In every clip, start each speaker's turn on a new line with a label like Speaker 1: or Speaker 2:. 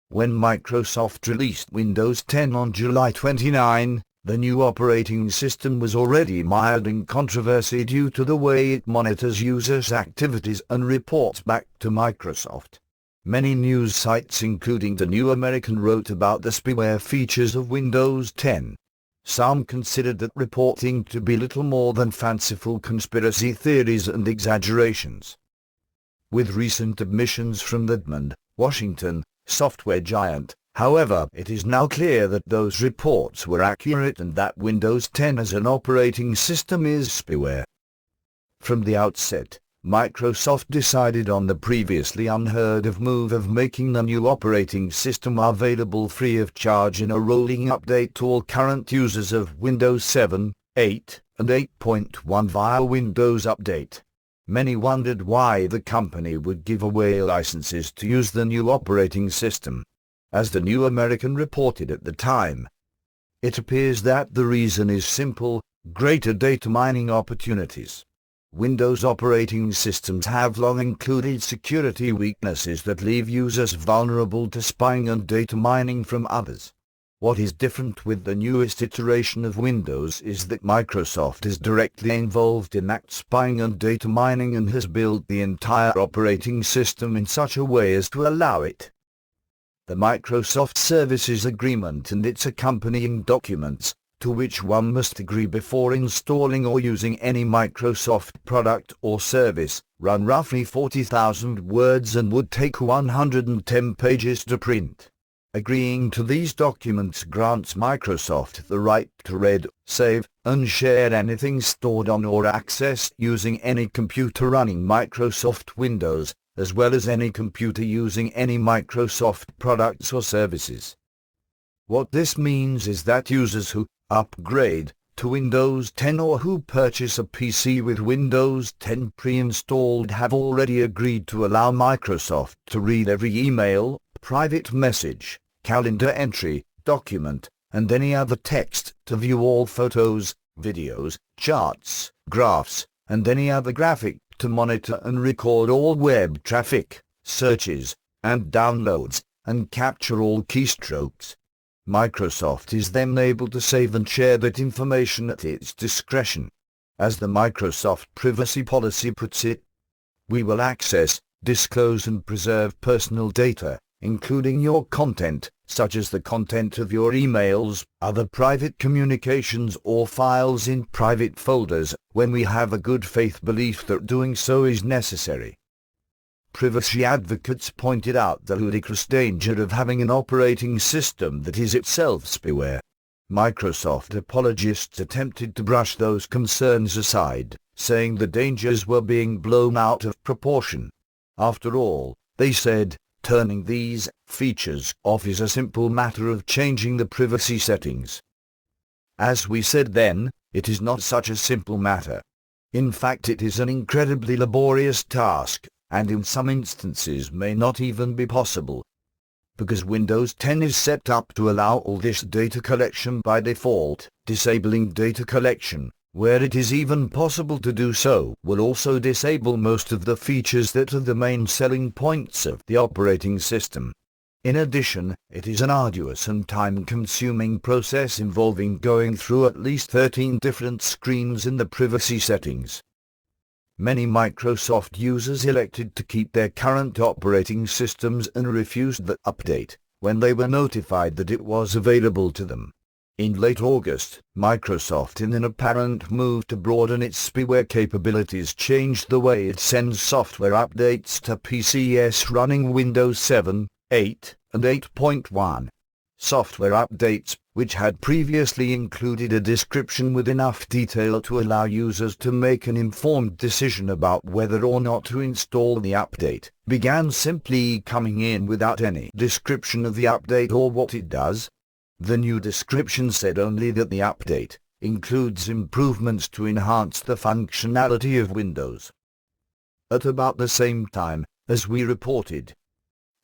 Speaker 1: When Microsoft released Windows 10 on July 29, the new operating system was already mired in controversy due to the way it monitors users' activities and reports back to Microsoft. Many news sites including The New American wrote about the spyware features of Windows 10. Some considered that reporting to be little more than fanciful conspiracy theories and exaggerations. With recent admissions from Redmond, Washington, software giant, however, it is now clear that those reports were accurate and that Windows 10 as an operating system is spyware. From the outset, Microsoft decided on the previously unheard-of move of making the new operating system available free of charge in a rolling update to all current users of Windows 7, 8, and 8.1 via Windows Update. Many wondered why the company would give away licenses to use the new operating system. As the New American reported at the time, it appears that the reason is simple: greater data mining opportunities. Windows operating systems have long included security weaknesses that leave users vulnerable to spying and data mining from others. What is different with the newest iteration of Windows is that Microsoft is directly involved in that spying and data mining and has built the entire operating system in such a way as to allow it. The Microsoft Services Agreement and its accompanying documents, to which one must agree before installing or using any Microsoft product or service, run roughly 40,000 words and would take 110 pages to print. Agreeing to these documents grants Microsoft the right to read, save, and share anything stored on or accessed using any computer running Microsoft Windows, as well as any computer using any Microsoft products or services. What this means is that users who upgrade to Windows 10 or who purchase a PC with Windows 10 pre-installed have already agreed to allow Microsoft to read every email, private message, calendar entry, document, and any other text, to view all photos, videos, charts, graphs, and any other graphic, to monitor and record all web traffic, searches, and downloads, and capture all keystrokes. Microsoft is then able to save and share that information at its discretion. As the Microsoft privacy policy puts it, we will access, disclose and preserve personal data, including your content, such as the content of your emails, other private communications or files in private folders, when we have a good faith belief that doing so is necessary. Privacy advocates pointed out the ludicrous danger of having an operating system that is itself spyware. Microsoft apologists attempted to brush those concerns aside, saying the dangers were being blown out of proportion. After all, they said, turning these features off is a simple matter of changing the privacy settings. As we said then, it is not such a simple matter. In fact, it is an incredibly laborious task, and in some instances may not even be possible. Because Windows 10 is set up to allow all this data collection by default, disabling data collection, where it is even possible to do so, will also disable most of the features that are the main selling points of the operating system. In addition, it is an arduous and time-consuming process involving going through at least 13 different screens in the privacy settings. Many Microsoft users elected to keep their current operating systems and refused the update when they were notified that it was available to them. In late August, Microsoft, in an apparent move to broaden its spyware capabilities, changed the way it sends software updates to PCs running Windows 7, 8, and 8.1. Software updates, which had previously included a description with enough detail to allow users to make an informed decision about whether or not to install the update, began simply coming in without any description of the update or what it does. The new description said only that the update includes improvements to enhance the functionality of Windows. At about the same time, as we reported.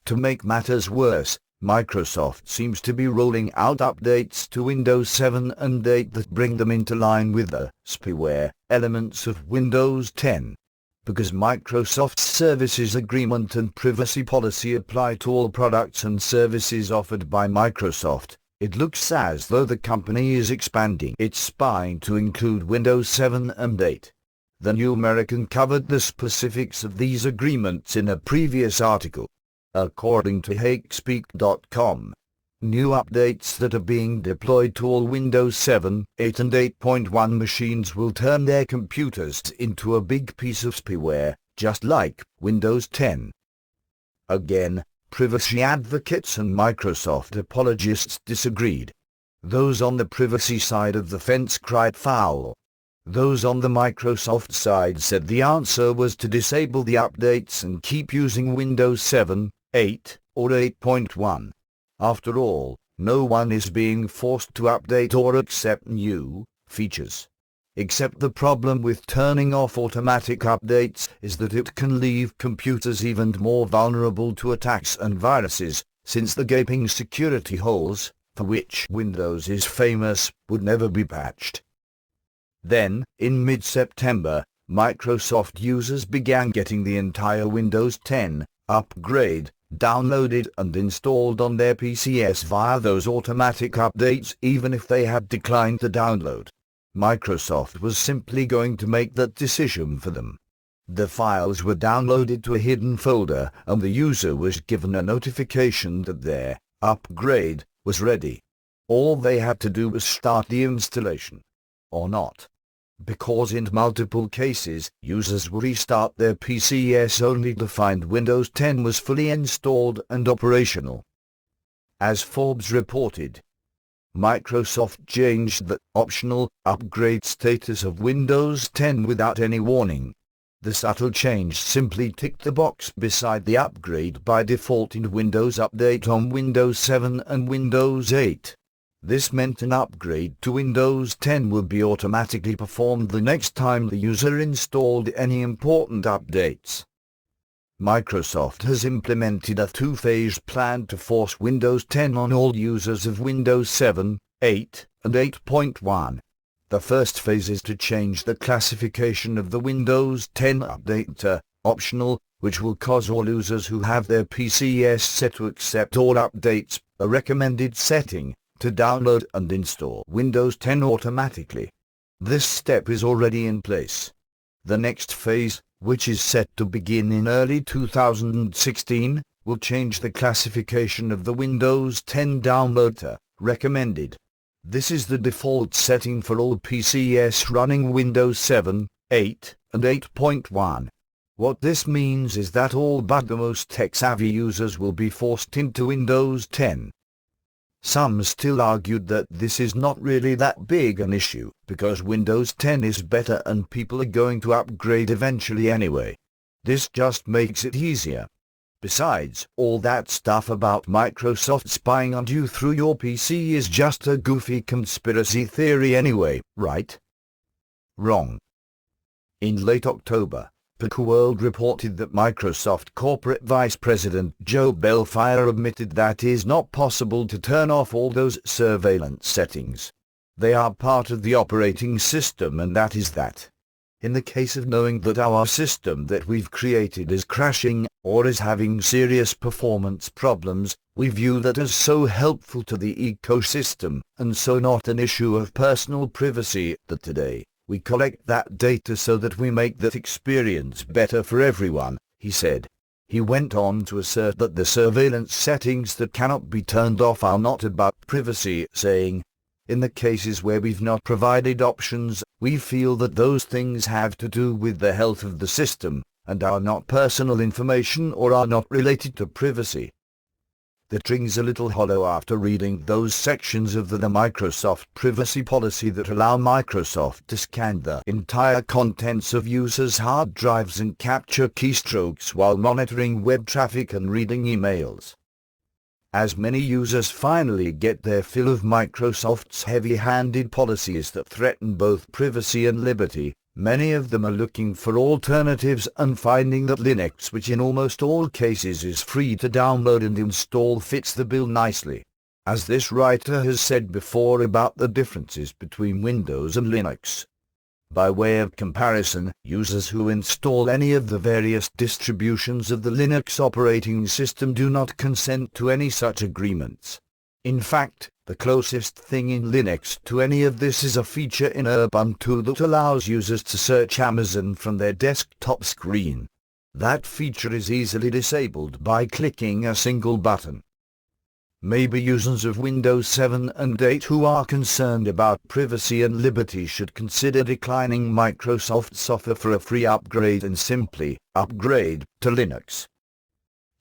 Speaker 1: To make matters worse, Microsoft seems to be rolling out updates to Windows 7 and 8 that bring them into line with the spyware elements of Windows 10. Because Microsoft's services agreement and privacy policy apply to all products and services offered by Microsoft, it looks as though the company is expanding its spying to include Windows 7 and 8. The New American covered the specifics of these agreements in a previous article. According to Hakespeak.com, new updates that are being deployed to all Windows 7, 8 and 8.1 machines will turn their computers into a big piece of spyware, just like Windows 10. Again, privacy advocates and Microsoft apologists disagreed. Those on the privacy side of the fence cried foul. Those on the Microsoft side said the answer was to disable the updates and keep using Windows 7, 8, or 8.1. After all, no one is being forced to update or accept new features. Except the problem with turning off automatic updates is that it can leave computers even more vulnerable to attacks and viruses, since the gaping security holes, for which Windows is famous, would never be patched. Then, in mid-September, Microsoft users began getting the entire Windows 10 upgrade downloaded and installed on their PCs via those automatic updates even if they had declined the download. Microsoft was simply going to make that decision for them. The files were downloaded to a hidden folder and the user was given a notification that their upgrade was ready. All they had to do was start the installation. Or not. Because in multiple cases, users would restart their PCs only to find Windows 10 was fully installed and operational. As Forbes reported, Microsoft changed the optional upgrade status of Windows 10 without any warning. The subtle change simply ticked the box beside the upgrade by default in Windows Update on Windows 7 and Windows 8. This meant an upgrade to Windows 10 would be automatically performed the next time the user installed any important updates. Microsoft has implemented a two-phase plan to force Windows 10 on all users of Windows 7, 8, and 8.1. The first phase is to change the classification of the Windows 10 update to optional, which will cause all users who have their PCs set to accept all updates, a recommended setting, to download and install Windows 10 automatically. This step is already in place. The next phase, which is set to begin in early 2016, will change the classification of the Windows 10 download to recommended. This is the default setting for all PCs running Windows 7, 8, and 8.1. What this means is that all but the most tech-savvy users will be forced into Windows 10. Some still argued that this is not really that big an issue, because Windows 10 is better and people are going to upgrade eventually anyway. This just makes it easier. Besides, all that stuff about Microsoft spying on you through your PC is just a goofy conspiracy theory anyway, right? Wrong. In late October, PacWorld reported that Microsoft corporate vice president Joe Belfire admitted that it is not possible to turn off all those surveillance settings. They are part of the operating system, and that is that. In the case of knowing that our system that we've created is crashing or is having serious performance problems, we view that as so helpful to the ecosystem, and so not an issue of personal privacy, that today we collect that data so that we make that experience better for everyone, he said. He went on to assert that the surveillance settings that cannot be turned off are not about privacy, saying, "In the cases where we've not provided options, we feel that those things have to do with the health of the system, and are not personal information or are not related to privacy." That rings a little hollow after reading those sections of the Microsoft privacy policy that allow Microsoft to scan the entire contents of users' hard drives and capture keystrokes while monitoring web traffic and reading emails. As many users finally get their fill of Microsoft's heavy-handed policies that threaten both privacy and liberty, many of them are looking for alternatives and finding that Linux, which in almost all cases is free to download and install, fits the bill nicely. As this writer has said before about the differences between Windows and Linux, By way of comparison, users who install any of the various distributions of the Linux operating system do not consent to any such agreements. In fact, the closest thing in Linux to any of this is a feature in Ubuntu that allows users to search Amazon from their desktop screen. That feature is easily disabled by clicking a single button. Maybe users of Windows 7 and 8 who are concerned about privacy and liberty should consider declining Microsoft's offer for a free upgrade and simply upgrade to Linux.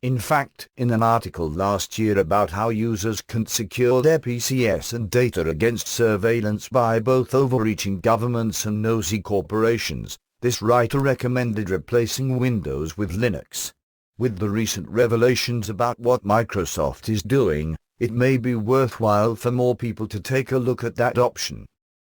Speaker 1: In fact, in an article last year about how users can secure their PCs and data against surveillance by both overreaching governments and nosy corporations, this writer recommended replacing Windows with Linux. With the recent revelations about what Microsoft is doing, it may be worthwhile for more people to take a look at that option.